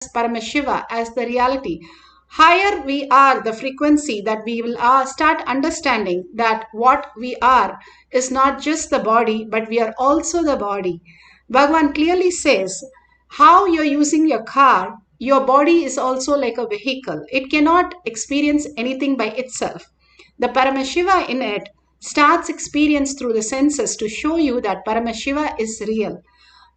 Paramashiva, as the reality, higher we are the frequency that we will start understanding that what we are is not just the body, but we are also the body. Bhagavan clearly says, how you're using your car, your body is also like a vehicle. It cannot experience anything by itself. The Paramashiva in it starts experience through the senses to show you that Paramashiva is real.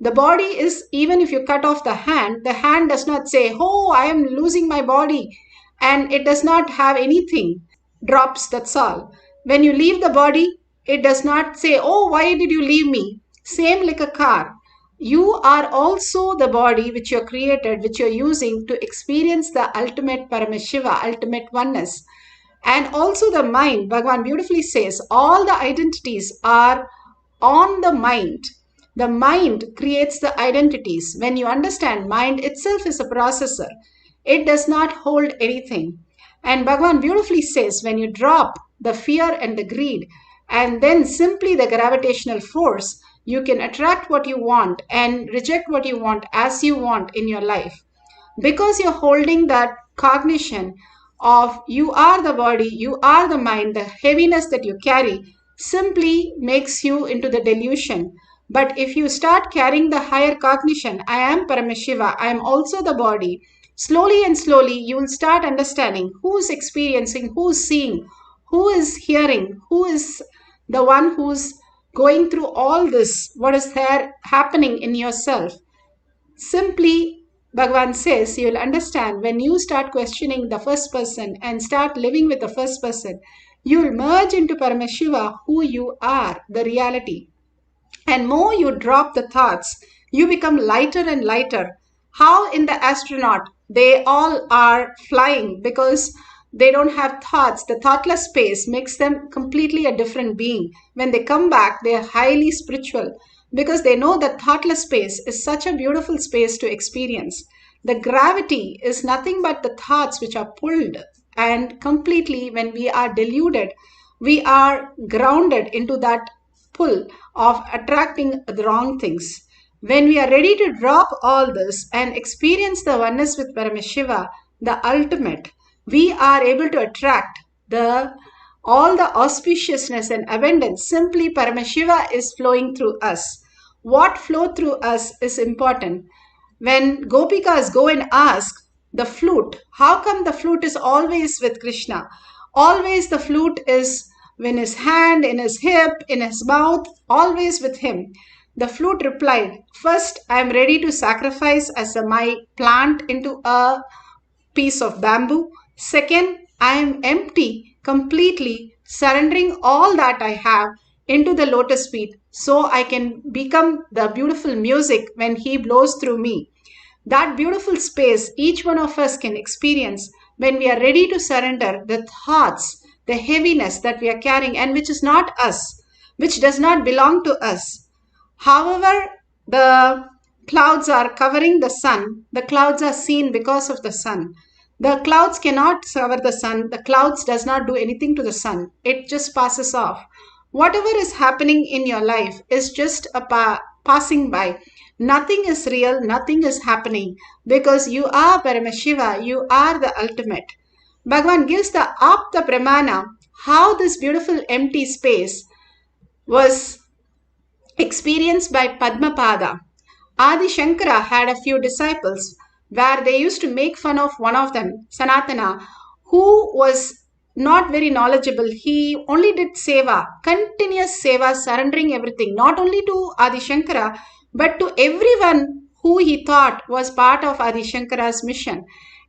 The body is, even if you cut off the hand does not say, oh, I am losing my body. And it does not have anything. Drops, that's all. When you leave the body, it does not say, oh, why did you leave me? Same like a car. You are also the body which you are created, which you are using to experience the ultimate Paramashiva, ultimate oneness. And also the mind, Bhagavan beautifully says, all the identities are on the mind. The mind creates the identities. When you understand, mind itself is a processor. It does not hold anything. And Bhagavan beautifully says, when you drop the fear and the greed, and then simply the gravitational force, you can attract what you want and reject what you want as you want in your life. Because you're holding that cognition of you are the body, you are the mind, the heaviness that you carry simply makes you into the delusion. But if you start carrying the higher cognition, I am Paramashiva, I am also the body, slowly and slowly you will start understanding who's experiencing, who's seeing, who is hearing, who is the one who's going through all this, what is there happening in yourself. Simply, Bhagavan says, you will understand when you start questioning the first person and start living with the first person, you will merge into Paramashiva, who you are, the reality. And more you drop the thoughts, you become lighter and lighter. How in the astronaut, they all are flying because they don't have thoughts. The thoughtless space makes them completely a different being. When they come back, they are highly spiritual because they know that thoughtless space is such a beautiful space to experience. The gravity is nothing but the thoughts which are pulled, and completely when we are deluded, we are grounded into that pull of attracting the wrong things. When we are ready to drop all this and experience the oneness with Paramashiva, the ultimate, we are able to attract all the auspiciousness and abundance. Simply Paramashiva is flowing through us. What flow through us is important. When Gopikas go and ask the flute, how come the flute is always with Krishna? Always the flute is in his hand, in his hip, in his mouth, always with him. The flute replied, first, I am ready to sacrifice as my plant into a piece of bamboo. Second, I am empty, completely surrendering all that I have into the lotus feet so I can become the beautiful music when he blows through me. That beautiful space each one of us can experience when we are ready to surrender the thoughts, the heaviness that we are carrying and which is not us, which does not belong to us. However, the clouds are covering the sun. The clouds are seen because of the sun. The clouds cannot cover the sun. The clouds does not do anything to the sun. It just passes off. Whatever is happening in your life is just a passing by. Nothing is real. Nothing is happening because you are Paramashiva. You are the ultimate. Bhagavan gives the Apta Pramana, how this beautiful empty space was experienced by Padmapada. Adi Shankara had a few disciples where they used to make fun of one of them, Sanatana, who was not very knowledgeable. He only did seva, continuous seva, surrendering everything, not only to Adi Shankara, but to everyone who he thought was part of Adi Shankara's mission.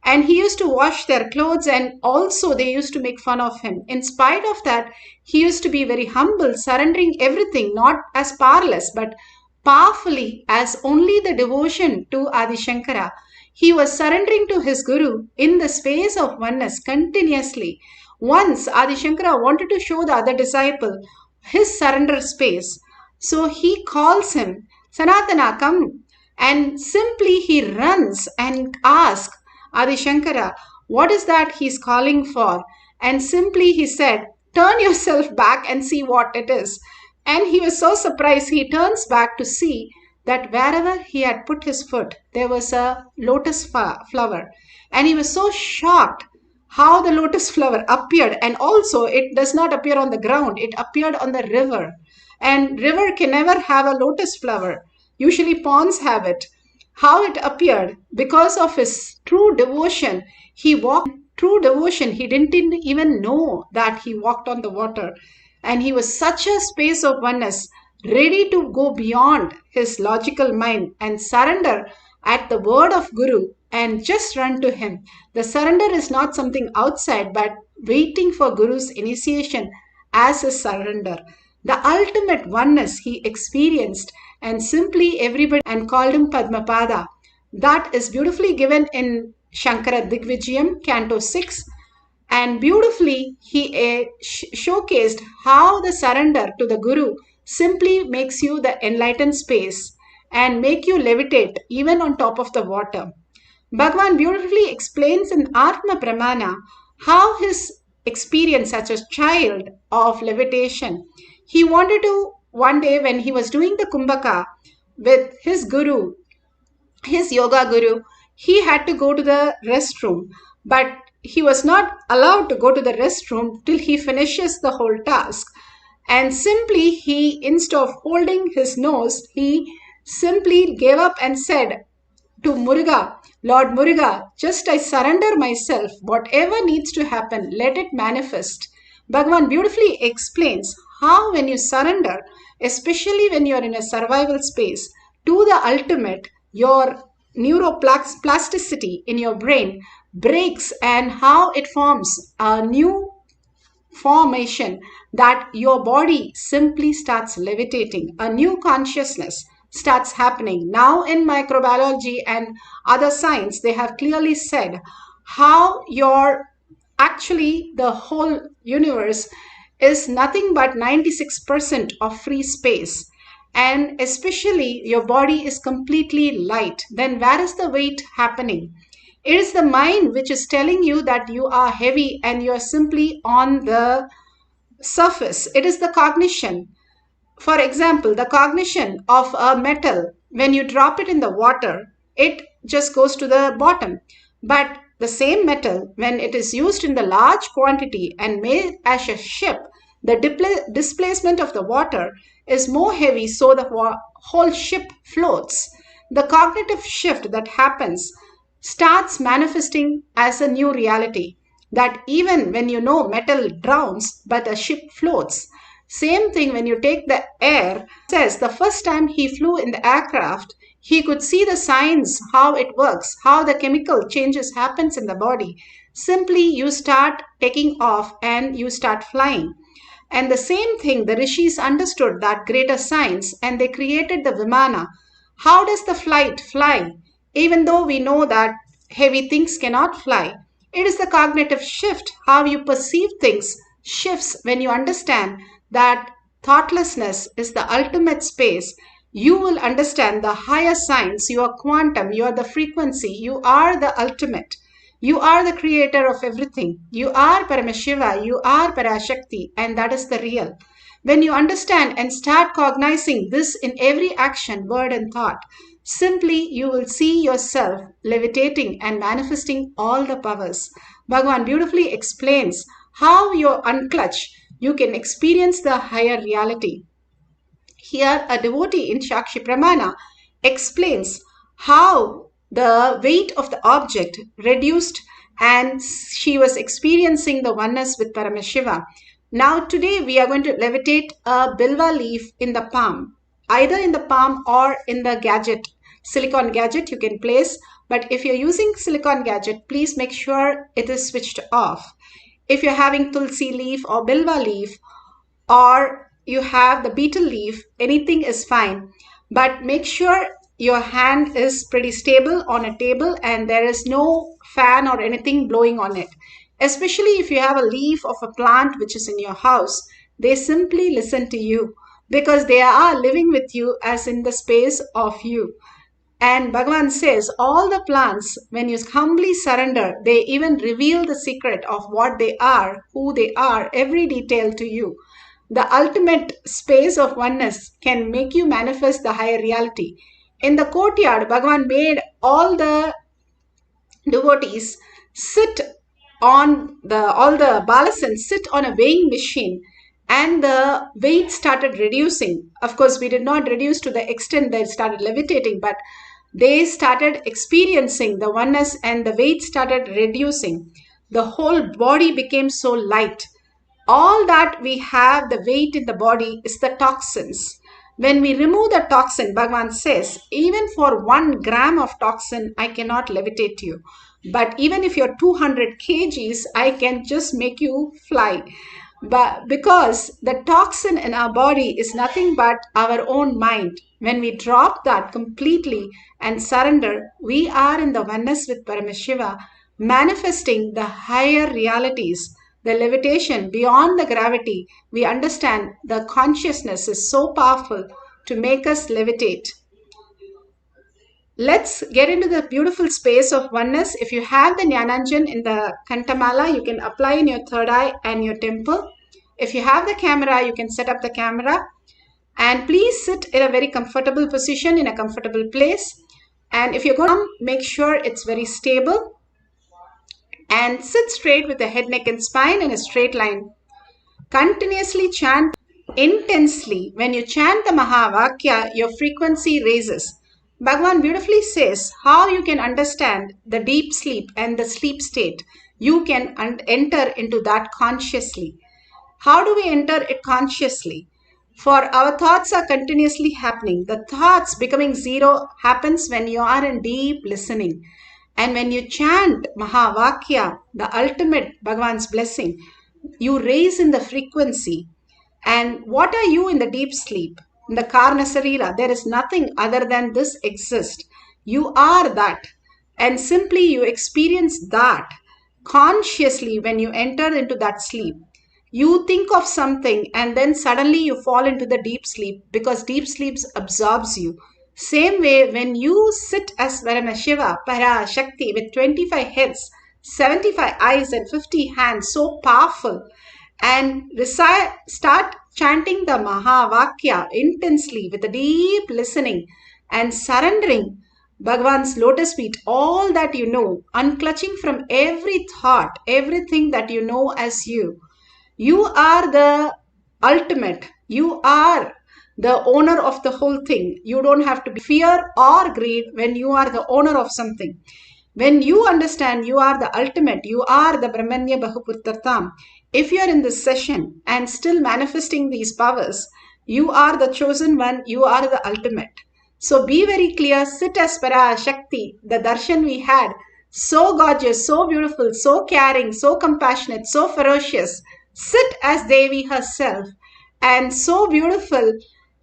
And he used to wash their clothes and also they used to make fun of him. In spite of that, he used to be very humble, surrendering everything, not as powerless, but powerfully as only the devotion to Adi Shankara. He was surrendering to his Guru in the space of oneness continuously. Once Adi Shankara wanted to show the other disciple his surrender space. So he calls him, Sanatana, come. And simply he runs and asks Adi Shankara, what is that he's calling for? And simply he said, turn yourself back and see what it is. And he was so surprised. He turns back to see that wherever he had put his foot, there was a lotus flower. And he was so shocked how the lotus flower appeared. And also, it does not appear on the ground, it appeared on the river. And river can never have a lotus flower. Usually ponds have it. How it appeared? Because of his true devotion, he walked. True devotion, he didn't even know that he walked on the water. And he was such a space of oneness, ready to go beyond his logical mind and surrender at the word of Guru and just run to him. The surrender is not something outside, but waiting for Guru's initiation as his surrender. The ultimate oneness he experienced, and simply everybody and called him Padmapada. That is beautifully given in Shankara Digvijayam, Canto 6, and beautifully he showcased how the surrender to the Guru simply makes you the enlightened space and make you levitate even on top of the water. Bhagavan beautifully explains in Atma Pramana how his experience as a child of levitation. He wanted to, one day when he was doing the Kumbhaka with his Guru, his yoga Guru, he had to go to the restroom, but he was not allowed to go to the restroom till he finishes the whole task. And simply he, instead of holding his nose, he simply gave up and said to Muruga, Lord Muruga, just I surrender myself. Whatever needs to happen, let it manifest. Bhagavan beautifully explains how when you surrender, especially when you are in a survival space, to the ultimate, your neuroplasticity in your brain breaks and how it forms a new formation that your body simply starts levitating. A new consciousness starts happening. Now in microbiology and other science, they have clearly said how the whole universe is nothing but 96% of free space. And especially your body is completely light. Then where is the weight happening? It is the mind which is telling you that you are heavy and you are simply on the surface. It is the cognition. For example, the cognition of a metal, when you drop it in the water, it just goes to the bottom. But the same metal, when it is used in the large quantity and made as a ship, the displacement of the water is more heavy, so the whole ship floats. The cognitive shift that happens starts manifesting as a new reality, that even when you know metal drowns, but a ship floats. Same thing when you take the air. Says the first time he flew in the aircraft, he could see the signs, how it works, how the chemical changes happens in the body. Simply you start taking off and you start flying. And the same thing, the rishis understood that greater science and they created the Vimana. How does the flight fly? Even though we know that heavy things cannot fly, it is the cognitive shift. How you perceive things shifts when you understand that thoughtlessness is the ultimate space. You will understand the higher science. You are quantum, you are the frequency, you are the ultimate. You are the creator of everything. You are Paramashiva, you are Parashakti, and that is the real. When you understand and start cognizing this in every action, word, and thought, simply you will see yourself levitating and manifesting all the powers. Bhagavan beautifully explains how you unclutch, you can experience the higher reality. Here, a devotee in Shakshi Pramana explains how the weight of the object reduced and she was experiencing the oneness with Paramashiva. Now today we are going to levitate a bilva leaf in the palm, either in the palm or in the gadget, silicon gadget you can place. But if you're using silicon gadget, please make sure it is switched off. If you're having tulsi leaf or bilva leaf, or you have the betel leaf, anything is fine. But make sure your hand is pretty stable on a table and there is no fan or anything blowing on it. Especially if you have a leaf of a plant which is in your house, they simply listen to you because they are living with you as in the space of you. And Bhagavan says all the plants, when you humbly surrender, they even reveal the secret of what they are, who they are, every detail to you. The ultimate space of oneness can make you manifest the higher reality. In the courtyard, Bhagavan made all the devotees sit on all the balasans sit on a weighing machine, and the weight started reducing. Of course, we did not reduce to the extent that it started levitating, but they started experiencing the oneness and the weight started reducing. The whole body became so light. All that we have, the weight in the body, is the toxins. When we remove the toxin, Bhagavan says, even for 1 gram of toxin, I cannot levitate you. But even if you're 200 kgs, I can just make you fly. But because the toxin in our body is nothing but our own mind, when we drop that completely and surrender, we are in the oneness with Paramashiva, manifesting the higher realities, the levitation beyond the gravity. We understand the consciousness is so powerful to make us levitate. Let's get into the beautiful space of oneness. If you have the Jnananjan in the Kantamala, you can apply in your third eye and your temple. If you have the camera, you can set up the camera. And please sit in a very comfortable position, in a comfortable place. And if you're going to make sure it's very stable. And sit straight with the head, neck and spine in a straight line. Continuously chant intensely. When you chant the Mahavakya, your frequency raises. Bhagavan beautifully says how you can understand the deep sleep and the sleep state. You can enter into that consciously. How do we enter it consciously? For our thoughts are continuously happening. The thoughts becoming zero happens when you are in deep listening. And when you chant Mahavakya, the ultimate Bhagavan's blessing, you raise in the frequency. And what are you in the deep sleep? In the Karna Sarira, there is nothing other than this exist. You are that. And simply you experience that consciously when you enter into that sleep. You think of something and then suddenly you fall into the deep sleep because deep sleep absorbs you. Same way, when you sit as Paramashiva, Parashakti, with 25 heads, 75 eyes and 50 hands, so powerful, and start chanting the Mahavakya intensely with a deep listening and surrendering Bhagavan's lotus feet, all that you know, unclutching from every thought, everything that you know as you. You are the ultimate. You are the owner of the whole thing. You don't have to be fear or greed when you are the owner of something. When you understand you are the ultimate, you are the Brahmanya Bahuputratam. If you are in this session and still manifesting these powers, you are the chosen one, you are the ultimate. So be very clear, sit as Parashakti, the darshan we had, so gorgeous, so beautiful, so caring, so compassionate, so ferocious. Sit as Devi herself and so beautiful.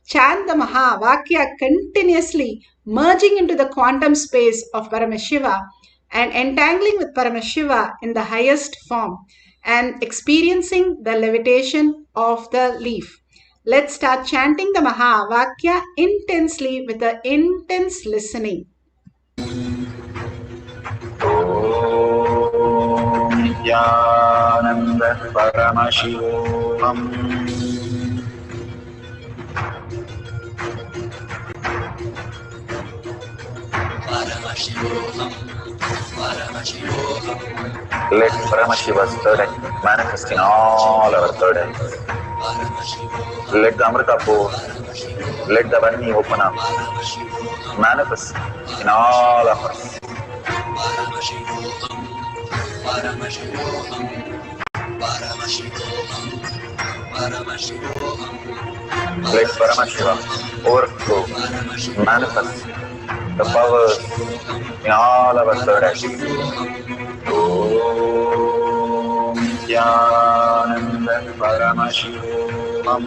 Chant the Mahavakya continuously, merging into the quantum space of Paramashiva and entangling with Paramashiva in the highest form and experiencing the levitation of the leaf. Let's start chanting the Mahavakya intensely with the intense listening. Nithyananda Paramashivoham. Paramashivoham, Paramashivoham. Let Paramashiva's third eye manifest in all our third eyes. Let the Amrita pour, let the Vani open up, manifest in all of us. Paramashivoham, Paramashivoham, Paramashivoham, Paramashivoham. Let Paramashiva overflow, manifest the powers in all our third eyes. Om Nithyananda Paramashivam.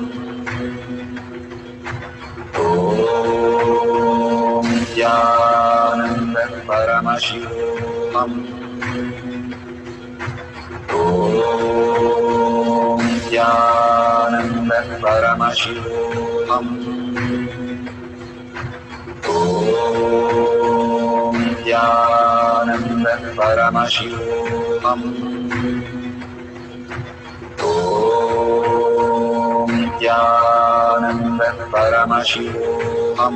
Om Nithyananda Paramashivam. Om Nithyananda Paramashivam. Om Nithyananda Paramashivam. Om Nithyananda Paramashivam.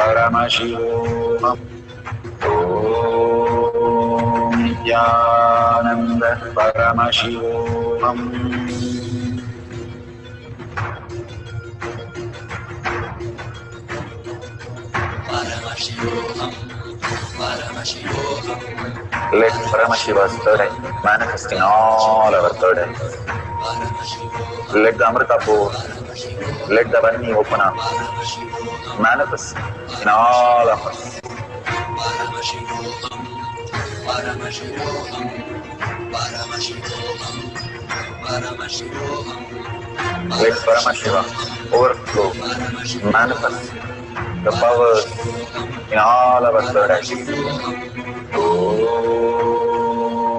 Paramashivoham. Om Nithyananda Paramashivoham. Paramashivoham, Paramashivoham, Let Paramashiva's third eye manifest in all our third eyes. Paramashivoham, Let the Amrita pour, Paramashivoham, let the Vani open up, Paramashivoham, manifest in all of us. Paramashivoham, Paramashivoham, Paramashivoham, Paramashivoham, Let Paramashiva overflow, manifest the powers in all our third eyes. Om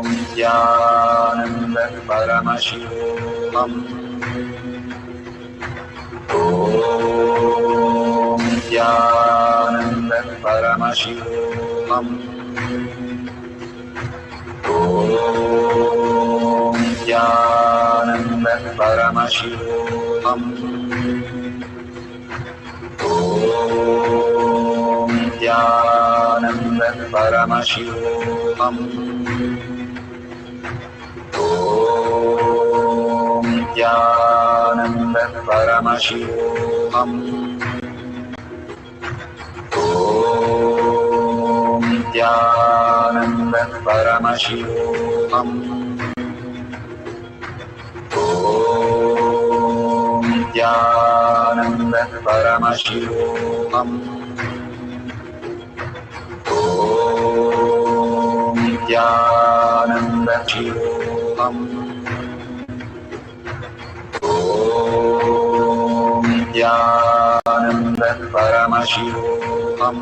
Nithyananda Paramashivoham. Om Nithyananda Paramashivoham. Om Nithyananda Paramashivoham. Om Nithyananda Paramashivoham. Om Nithyananda Paramashivoham. Om Nithyananda Paramashivoham. Om Nithyananda Paramashivoham. Om Nithyananda Shivoham. Om Nithyananda Paramashivoham.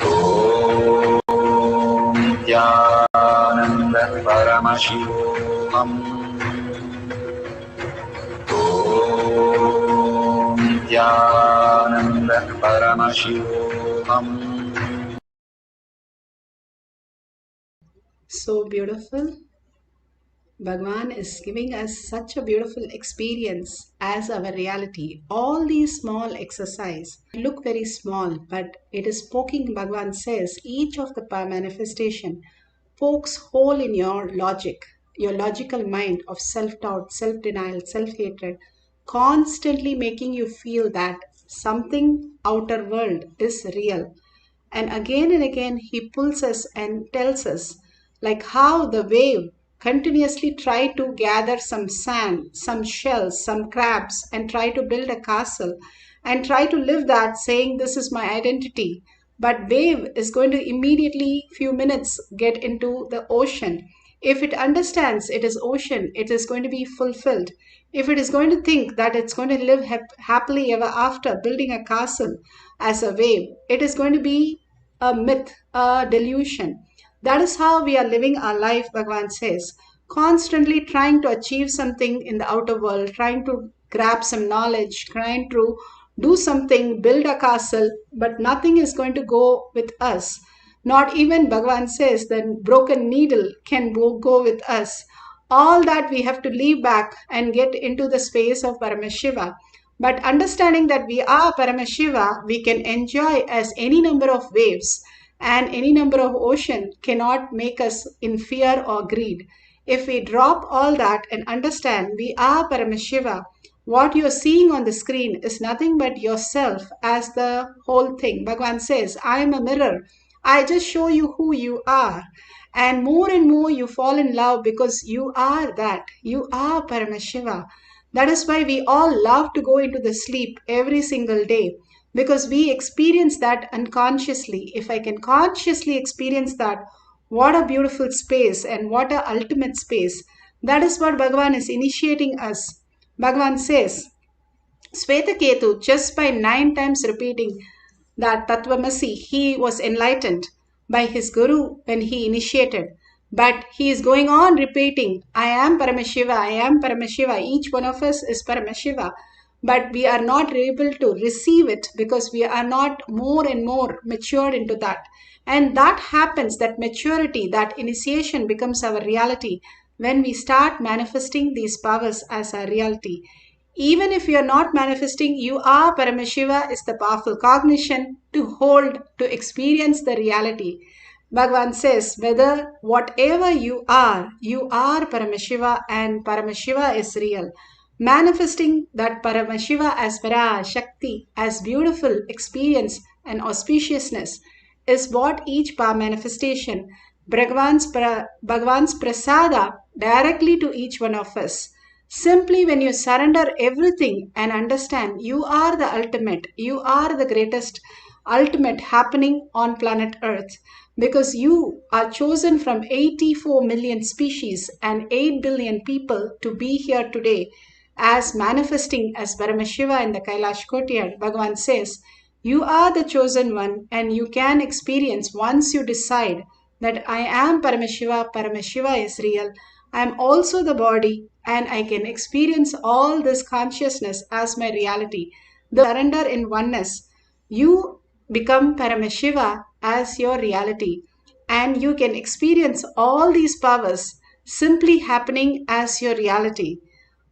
Om Nithyananda Paramashivoham. Om Nithyananda Paramashivoham. So beautiful. Bhagwan is giving us such a beautiful experience as our reality. All these small exercise look very small, but it is poking, Bhagwan says, each of the manifestation pokes hole in your logic, your logical mind of self-doubt, self-denial, self-hatred, constantly making you feel that something outer world is real. And again, he pulls us and tells us, like how the wave continuously try to gather some sand, some shells, some crabs, and try to build a castle and try to live that saying, this is my identity. But wave is going to immediately, few minutes, get into the ocean. If it understands it is ocean, it is going to be fulfilled. If it is going to think that it's going to live happily ever after, building a castle as a wave, it is going to be a myth, a delusion. That is how we are living our life, Bhagavan says. Constantly trying to achieve something in the outer world, trying to grab some knowledge, trying to do something, build a castle, but nothing is going to go with us. Not even Bhagavan says the broken needle can go with us. All that we have to leave back and get into the space of Paramashiva. But understanding that we are Paramashiva, we can enjoy as any number of waves, and any number of ocean cannot make us in fear or greed. If we drop all that and understand we are Paramashiva, what you're seeing on the screen is nothing but yourself as the whole thing. Bhagavan says, I am a mirror. I just show you who you are. And more you fall in love because you are that. You are Paramashiva. That is why we all love to go into the sleep every single day, because we experience that unconsciously. If I can consciously experience that, what a beautiful space and what a ultimate space. That is what Bhagavan is initiating us. Bhagavan says, Svetaketu, just by 9 times repeating that Tattvamasi, he was enlightened by his guru when he initiated. But he is going on repeating, I am Paramashiva, I am Paramashiva. Each one of us is Paramashiva. But we are not able to receive it because we are not more and more matured into that. And that happens, that maturity, that initiation becomes our reality when we start manifesting these powers as our reality. Even if you are not manifesting, you are. Paramashiva is the powerful cognition to hold, to experience the reality. Bhagavan says, whether whatever you are Paramashiva, and Paramashiva is real. Manifesting that Paramashiva as Parashakti, as beautiful experience and auspiciousness, is what each power manifestation, Bhagavan's prasada directly to each one of us. Simply when you surrender everything and understand you are the ultimate, you are the greatest ultimate happening on planet Earth, because you are chosen from 84 million species and 8 billion people to be here today as manifesting as Paramashiva in the Kailash courtyard. Bhagavan says, you are the chosen one and you can experience once you decide that I am Paramashiva, Paramashiva is real. I am also the body and I can experience all this consciousness as my reality. The surrender in oneness, you become Paramashiva as your reality and you can experience all these powers simply happening as your reality.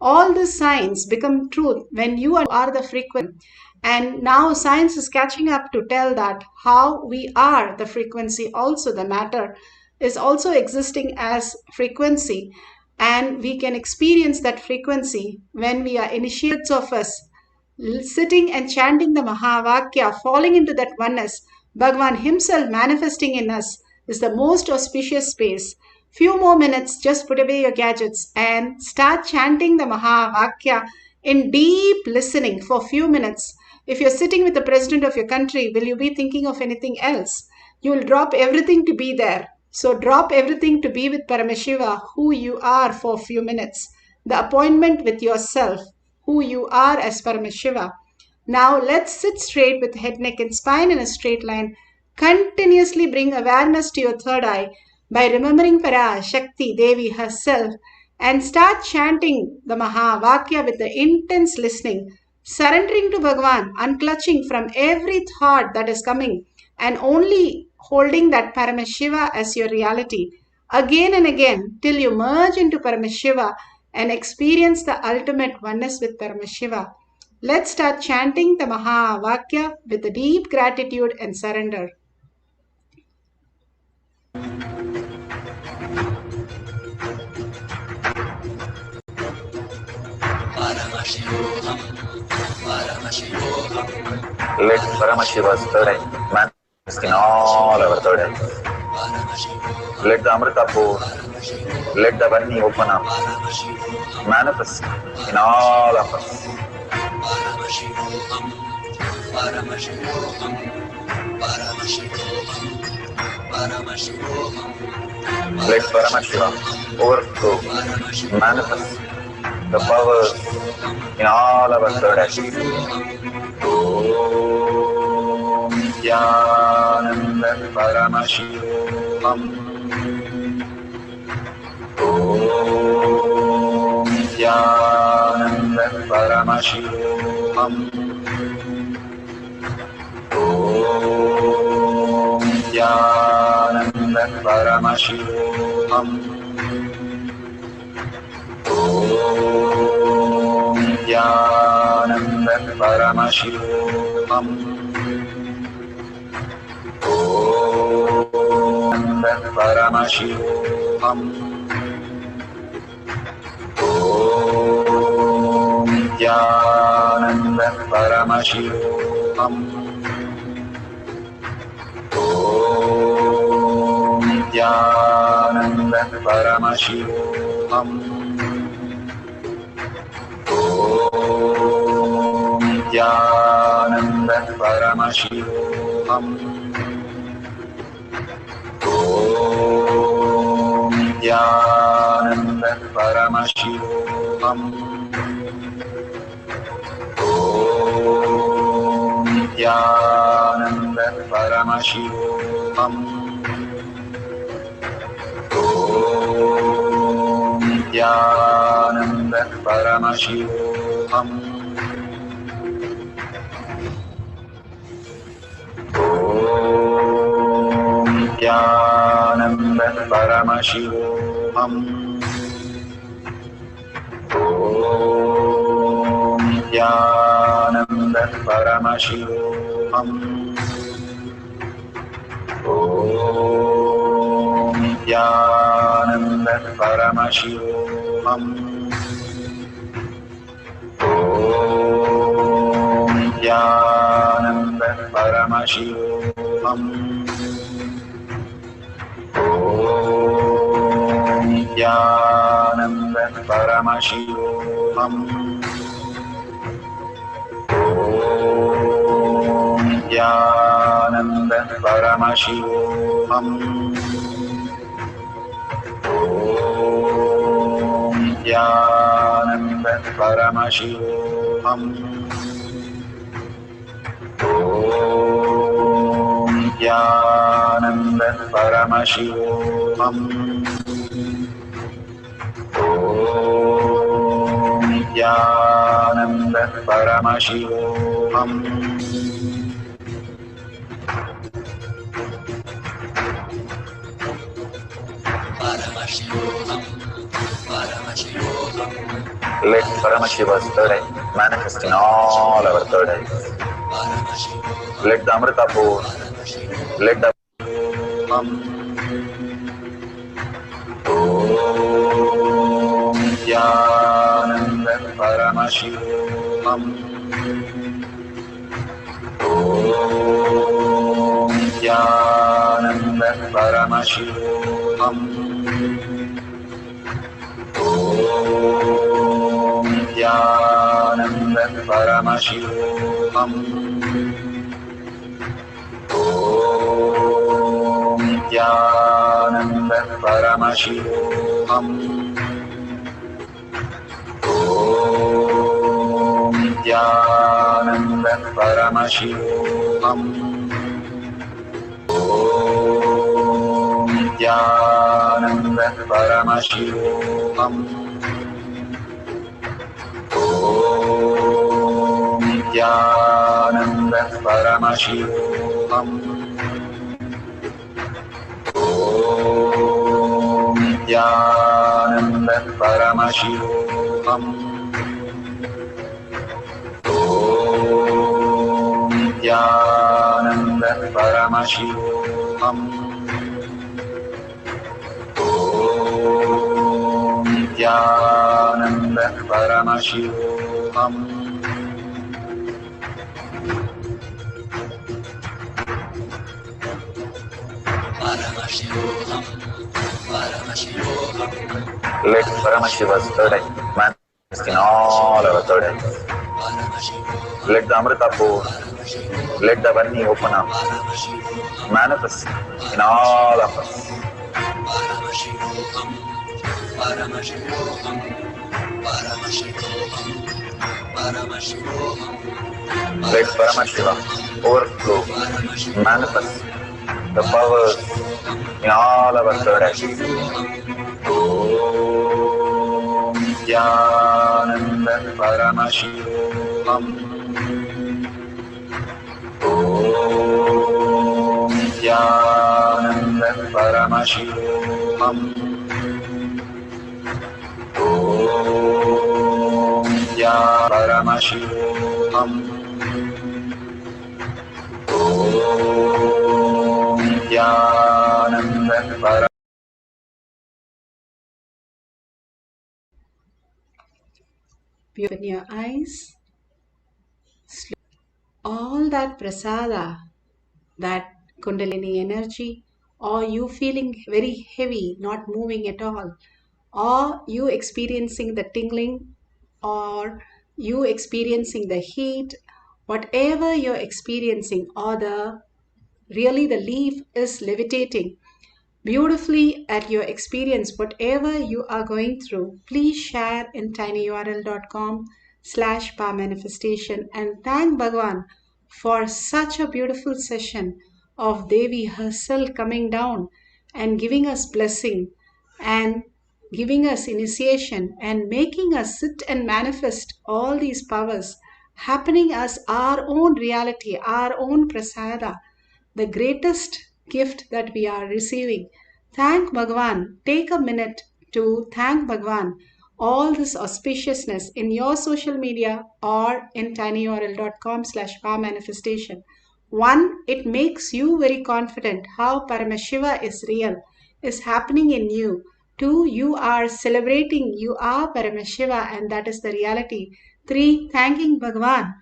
All the signs become truth when you are the frequency. And now science is catching up to tell that how we are the frequency, also the matter is also existing as frequency, and we can experience that frequency when we are initiates of us sitting and chanting the Mahavakya, falling into that oneness. Bhagavan himself manifesting in us is the most auspicious space. Few more minutes, just put away your gadgets and start chanting the Mahavakya in deep listening for few minutes. If you're sitting with the president of your country, will you be thinking of anything else? You will drop everything to be there. So drop everything to be with Paramashiva, who you are for a few minutes. The appointment with yourself, who you are as Paramashiva. Now let's sit straight with head, neck and spine in a straight line. Continuously bring awareness to your third eye by remembering Parashakti Devi herself and start chanting the Mahavakya with the intense listening, surrendering to Bhagavan, unclutching from every thought that is coming and only holding that Paramashiva as your reality again and again till you merge into Paramashiva and experience the ultimate oneness with Paramashiva. Let's start chanting the Mahavakya with the deep gratitude and surrender. Paramashivoham, Paramashivoham. Let Paramashiva's third eye manifest in all our third eyes. Let the Amrita pour, let the Vani open up, manifest in all of us. Paramashivoham, Paramashivoham, Paramashivoham, Paramashivoham. Let Paramashiva overflow, manifest the powers in all our third eyes. Om Nithyananda Paramashivam. Om Nithyananda Paramashivam. Om Nithyananda Paramashivam. Om Nithyananda Paramashivoham. Om Paramashivoham. Om Nithyananda Paramashivoham. Om Nithyananda Paramashivoham. Om Nithyananda Paramashivoham. Om Nithyananda Paramashivoham. Om Nithyananda Paramashivoham. Om Nithyananda Paramashivoham. Om Nithyananda Paramashivoham. Om Nithyananda Paramashivoham. Om Nithyananda Paramashivoham. Om Nithyananda Paramashivoham. Om Nithyananda Paramashivoham. Om Nithyananda Paramashivoham. Om Nithyananda Paramashivoham. Om Nithyananda Paramashivoham. Om Nithyananda Paramashivoham. Paramashivoham. Paramashivoham. Let Paramashiva's third eye manifest in all our third eyes. Let the Amrita pour, let the Om Nithyananda Paramashivoham. Om Nithyananda Paramashivoham. Om Nithyananda Paramashivoham. Om Nithyananda Paramashivoham. Om Nithyananda Paramashivoham. Om Nithyananda Paramashivoham. Om Nithyananda Paramashivoham. Om Nithyananda Paramashivoham. Om Nithyananda Paramashivoham. Om Nithyananda Paramashivoham. Paramashivoham. Paramashivoham. Let Paramashiva's third eye manifest in all our third eyes. Let the Amrita pour, let the Vani open up, manifest in all of us. Paramashivoham. Paramashivoham. Paramashivoham. Paramashivoham. Let Paramashiva overflow, manifest the powers in all our third eyes. Om Nithyananda Paramashivoham. Om Nithyananda Paramashivoham. Om Nithyananda Paramashivoham. Om Nithyananda Paramashivoham. Open your eyes. All that prasada, that kundalini energy, or you feeling very heavy, not moving at all, or you experiencing the tingling, or you experiencing the heat, whatever you're experiencing, or really the leaf is levitating beautifully at your experience, whatever you are going through, please share in tinyurl.com/powermanifestation and thank Bhagwan for such a beautiful session of Devi herself coming down and giving us blessing and giving us initiation and making us sit and manifest all these powers happening as our own reality, our own prasada, the greatest gift that we are receiving. Thank Bhagwan. Take a minute to thank Bhagwan all this auspiciousness in your social media or in tinyurl.com/power manifestation. One, it makes you very confident how Paramashiva is real, is happening in you. Two, you are celebrating you are Paramashiva and that is the reality. Three, thanking Bhagavan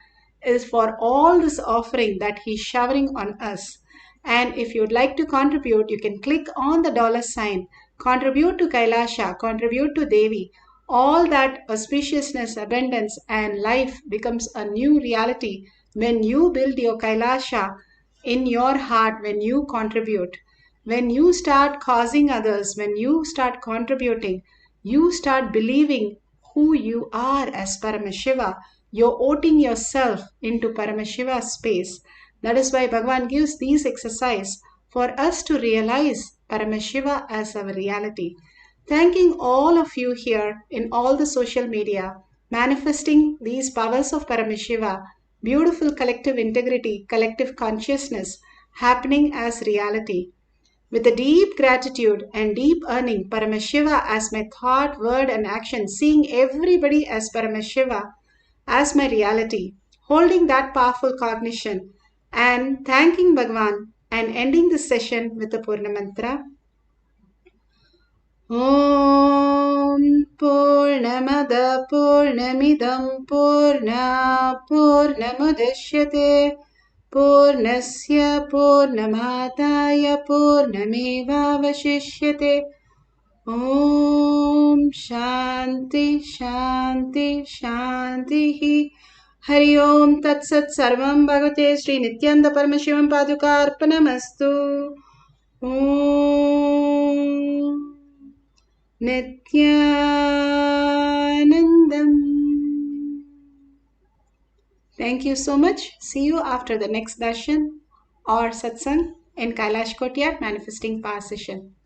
is for all this offering that he's showering on us. And if you'd like to contribute, you can click on the $sign, contribute to Kailasha, contribute to Devi. All that auspiciousness, abundance, and life becomes a new reality when you build your Kailasha in your heart, when you contribute. When you start causing others, when you start contributing, you start believing who you are as Paramashiva. You're voting yourself into Paramashiva's space. That is why Bhagavan gives these exercises for us to realize Paramashiva as our reality. Thanking all of you here in all the social media, manifesting these powers of Paramashiva, beautiful collective integrity, collective consciousness happening as reality. With a deep gratitude and deep earning Paramashiva as my thought, word, and action, seeing everybody as Paramashiva as my reality, holding that powerful cognition, and thanking Bhagavan and ending this session with the Purna Mantra. Om Purnamada Purnamidam Purna Purnamudashyate Purnasya Purnamataya Purnamevavashishyate. Om Shanti Shanti Shanti. Hari Om Tat Sat Sarvam Bhagavate Sri Nithyananda Paramashivam Padukarpanamastu. Om Nithyanandam. Thank you so much. See you after the next darshan or satsang in Kailash Kotyat Manifesting Power Session.